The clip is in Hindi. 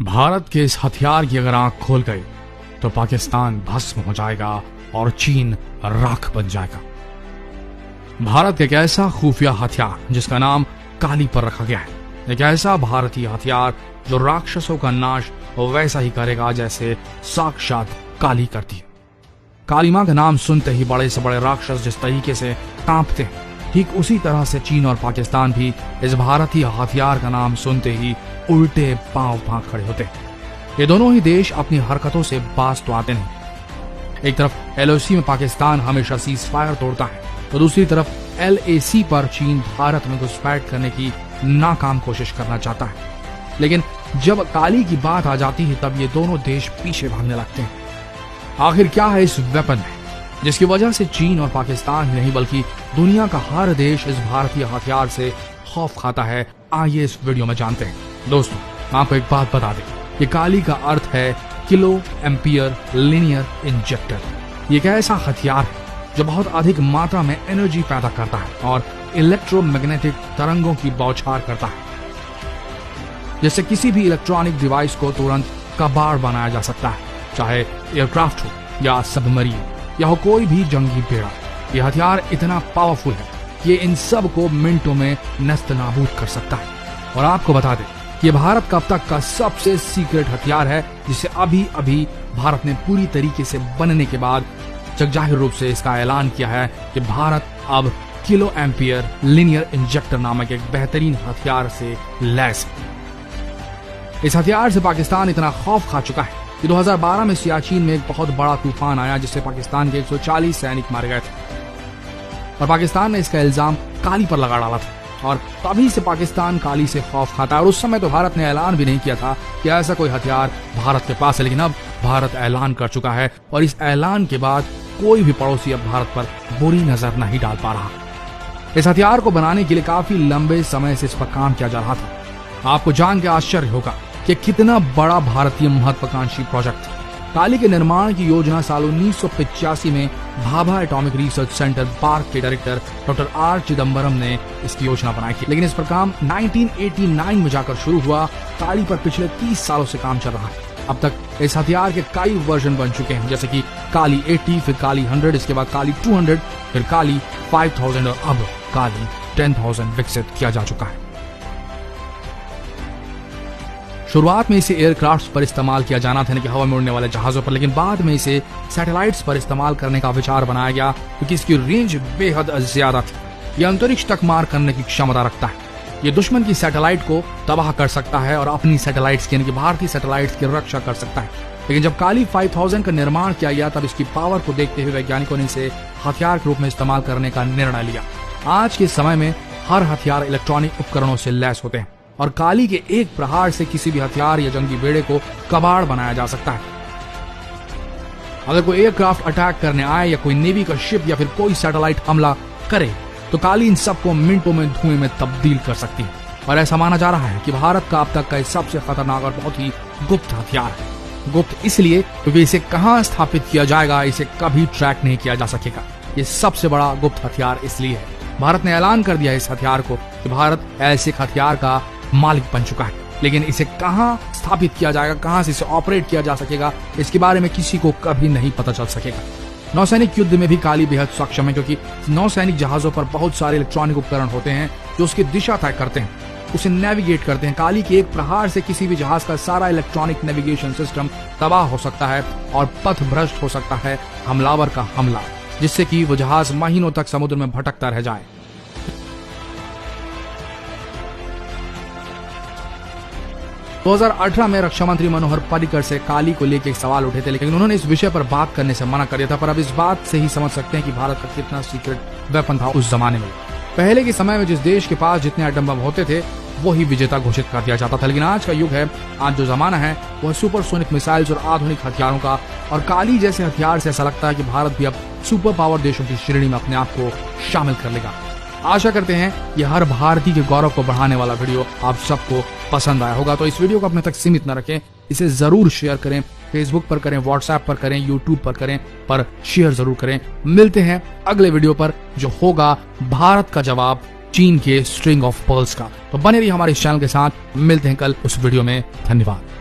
भारत के इस हथियार की अगर आंख खोल गई तो पाकिस्तान भस्म हो जाएगा और चीन राख बन जाएगा। भारत एक ऐसा खुफिया हथियार जिसका नाम काली पर रखा गया है, एक ऐसा भारतीय हथियार जो राक्षसों का नाश वैसा ही करेगा जैसे साक्षात काली करती है। काली मां का नाम सुनते ही बड़े से बड़े राक्षस जिस तरीके से कांपते हैं, ठीक उसी तरह से चीन और पाकिस्तान भी इस भारतीय हथियार का नाम सुनते ही उल्टे पांव फांक खड़े होते हैं। ये दोनों ही देश अपनी हरकतों से बाज तो आते नहीं। एक तरफ LOC में पाकिस्तान हमेशा सीज फायर तोड़ता है तो दूसरी तरफ LAC पर चीन भारत में घुसपैठ करने की नाकाम कोशिश करना चाहता है। लेकिन जब काली की बात आ जाती है तब ये दोनों देश पीछे भागने लगते हैं। आखिर क्या है इस वेपन में जिसकी वजह से चीन और पाकिस्तान ही नहीं बल्कि दुनिया का हर देश इस भारतीय हथियार से खौफ खाता है? आइए इस वीडियो में जानते हैं। दोस्तों, आपको एक बात बता दें, ये काली का अर्थ है किलो एम्पियर लीनियर इंजेक्टर। ये एक ऐसा हथियार है जो बहुत अधिक मात्रा में एनर्जी पैदा करता है और इलेक्ट्रोमैग्नेटिक तरंगों की बौछार करता है, जिससे किसी भी इलेक्ट्रॉनिक डिवाइस को तुरंत कबाड़ बनाया जा सकता है, चाहे एयरक्राफ्ट हो या सबमरीन या हो कोई भी जंगी बेड़ा। ये हथियार इतना पावरफुल है कि ये इन सब को मिनटों में नस्त नाबूद कर सकता है। और आपको बता दें, ये भारत का अब तक का सबसे सीक्रेट हथियार है जिसे अभी अभी भारत ने पूरी तरीके से बनने के बाद जगजाहिर रूप से इसका ऐलान किया है कि भारत अब किलो एम्पियर लीनियर इंजेक्टर नामक एक बेहतरीन हथियार से लैस है। इस हथियार से पाकिस्तान इतना खौफ खा चुका है कि 2012 में सियाचिन में एक बहुत बड़ा तूफान आया जिससे पाकिस्तान के 140 सैनिक मारे गए थे और पाकिस्तान ने इसका इल्जाम काली पर लगा डाला था और तभी से पाकिस्तान काली से खौफ खाता है। और उस समय तो भारत ने ऐलान भी नहीं किया था कि ऐसा कोई हथियार भारत के पास है, लेकिन अब भारत ऐलान कर चुका है और इस ऐलान के बाद कोई भी पड़ोसी अब भारत पर बुरी नजर नहीं डाल पा रहा। इस हथियार को बनाने के लिए काफी लंबे समय से इस पर काम किया जा रहा था। आपको जान के आश्चर्य होगा कि कितना बड़ा भारतीय महत्वाकांक्षी प्रोजेक्ट था। काली के निर्माण की योजना साल 1985 में Bhabha atomic research centre park के डायरेक्टर डॉक्टर R चिदम्बरम ने इसकी योजना बनाई थी, लेकिन इस पर काम 1989 में जाकर शुरू हुआ। काली पर पिछले 30 सालों से काम चल रहा है। अब तक इस हथियार के कई वर्जन बन चुके हैं, जैसे कि काली 80, फिर काली 100, इसके बाद काली 200, फिर काली 5000 और अब काली 10,000 विकसित किया जा चुका है। शुरुआत में इसे एयरक्राफ्ट्स पर इस्तेमाल किया जाना था, कि हवा में उड़ने वाले जहाजों पर, लेकिन बाद में इसे सैटेलाइट्स पर इस्तेमाल करने का विचार बनाया गया क्योंकि इसकी रेंज बेहद ज्यादा थी। यह अंतरिक्ष तक मार करने की क्षमता रखता है। ये दुश्मन की सैटेलाइट को तबाह कर सकता है और अपनी सैटेलाइट्स यानी कि भारतीय सैटेलाइट्स की रक्षा कर सकता है। लेकिन जब काली 5000 का निर्माण किया गया तब इसकी पावर को देखते हुए वैज्ञानिकों ने इसे हथियार के रूप में इस्तेमाल करने का निर्णय लिया। आज के समय में हर हथियार इलेक्ट्रॉनिक उपकरणों से लैस होते हैं और काली के एक प्रहार से किसी भी हथियार या जंगी बेड़े को कबाड़ बनाया जा सकता है। अगर कोई एयरक्राफ्ट अटैक करने आए या कोई नेवी का शिप या फिर कोई सैटेलाइट हमला करे तो काली इन सबको मिनटों में धुएं में तब्दील कर सकती है। और ऐसा माना जा रहा है कि भारत का अब तक का सबसे खतरनाक और बहुत ही गुप्त हथियार है। गुप्त इसलिए क्योंकि इसे कहां स्थापित किया जाएगा इसे कभी ट्रैक नहीं किया जा सकेगा। ये सबसे बड़ा गुप्त हथियार इसलिए है। भारत ने ऐलान कर दिया इस हथियार को कि भारत ऐसे हथियार का मालिक बन चुका है, लेकिन इसे कहां स्थापित किया जाएगा, कहां से इसे ऑपरेट किया जा सकेगा, इसके बारे में किसी को कभी नहीं पता चल सकेगा। नौसैनिक युद्ध में भी काली बेहद सक्षम है क्योंकि नौसैनिक जहाजों पर बहुत सारे इलेक्ट्रॉनिक उपकरण होते हैं जो उसकी दिशा तय करते हैं, उसे नेविगेट करते हैं। काली के एक प्रहार से किसी भी जहाज का सारा इलेक्ट्रॉनिक नेविगेशन सिस्टम तबाह हो सकता है और पथ भ्रष्ट हो सकता है हमलावर का हमला, जिससे कि वो जहाज महीनों तक समुद्र में भटकता रह जाए। 2018 में रक्षा मंत्री मनोहर पर्रिकर से काली को लेकर एक सवाल उठे थे, लेकिन उन्होंने इस विषय पर बात करने से मना कर दिया था। पर अब इस बात से ही समझ सकते हैं कि भारत का कितना सीक्रेट वेपन था उस जमाने में। पहले के समय में जिस देश के पास जितने एटम बम होते थे वो ही विजेता घोषित कर दिया जाता था, लेकिन आज का युग है, आज जो जमाना है वह सुपरसोनिक मिसाइल्स और आधुनिक हथियारों का। और काली जैसे हथियार से ऐसा लगता है कि भारत भी अब सुपर पावर देशों की श्रेणी में अपने आप को शामिल कर लेगा। आशा करते हैं ये हर भारतीय के गौरव को बढ़ाने वाला वीडियो आप सबको पसंद आया होगा। तो इस वीडियो को अपने तक सीमित न रखें, इसे जरूर शेयर करें, फेसबुक पर करें, व्हाट्सएप पर करें, यूट्यूब पर करें, पर शेयर जरूर करें। मिलते हैं अगले वीडियो पर जो होगा भारत का जवाब चीन के स्ट्रिंग ऑफ पर्ल्स का। तो बने रहिए हमारे इस चैनल के साथ। मिलते हैं कल उस वीडियो में। धन्यवाद।